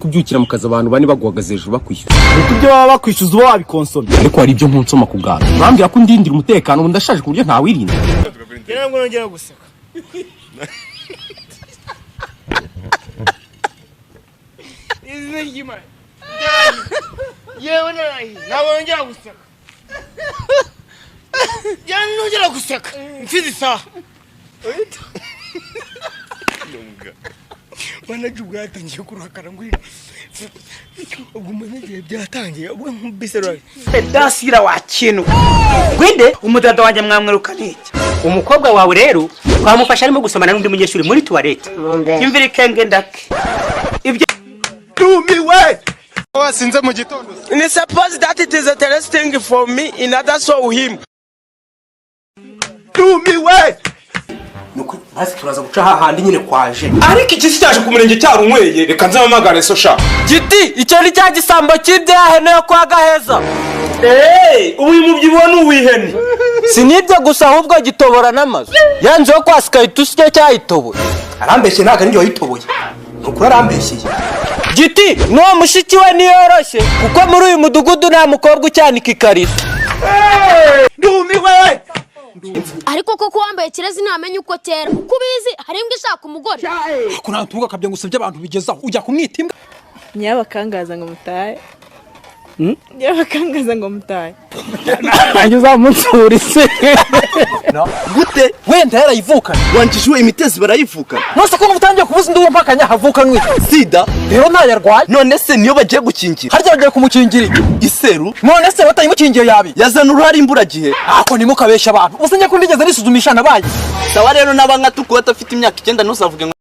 kubyukira mu kazi abantu bane baguhagaze hejuru bakwishyuza ibyo baba bakwishyuza uba wabikonsomye ariko hari ibyo nkunsoma ku bwawe urambwira ko ndindira umutekano ubu ndashaje ku buryo ntawirinda ngira ngo nongera guseka izina ry'Imana yewe ntabwo nongera guseka yani nongera guseka mfize isaha manager ubwo yatangiye kurakara ngo ubwo manager byatangiye ubwo nkubise rwose dasira wa kintu gwinde umudada wanje mwamweruka niki umukobwa wawe rero twamufasha arimo gusomana n'undi munyeshuri muri toilette imvira ikenge ndake ibyo tumiwe wasinze mu gitondo and suppose that it is interesting for me in other show him tumiwe nuko basi turaza guca hahandi nyine kwaje ariko ikisi cyaje ku murenge cyarunyweye reka nzamamagare so sha giti icyo ni cya gisambo cy'ibyahe yo kwa Gaheza uyu mubyibuho n'uwihene sinibyo gusa ahubwo gitobora n'amazu yanzeho kwa Skytus cyo cyayitoboye arambeshye ntago ari njye wayitoboye nuko arambeshye giti no mushiki we niyoroshye kuko muri uyu mudugudu nta mukobwa ucyanika ikarito ndumiwe ariko koko wambaye kirezi ntamenye uko tera kubizi hari imbwa ishaka umugore ko natuvuga kabye ngusabye abantu bigezaho ujya kumwita imbwa nyabakangaza ngo mutahe nyabakangaza ngo mutahe nanjye uzamunsurise gute wenda yarayivukana wanjijwe imitezi barayivukana nose ko ubutangiye kubuza ndi umpakanya havukanwe sida rero ntayarwaye none se niyo bagiye gukingira harya bagiye kumukingira iseru none se batayimukingiye yabi yazana uruhari imburagihe ako nimo kabesha abantu usenye ko ndigeze nisuzumisha nabaye sawa rero n'abanka tuko batafite imyaka 9 ntuzavuge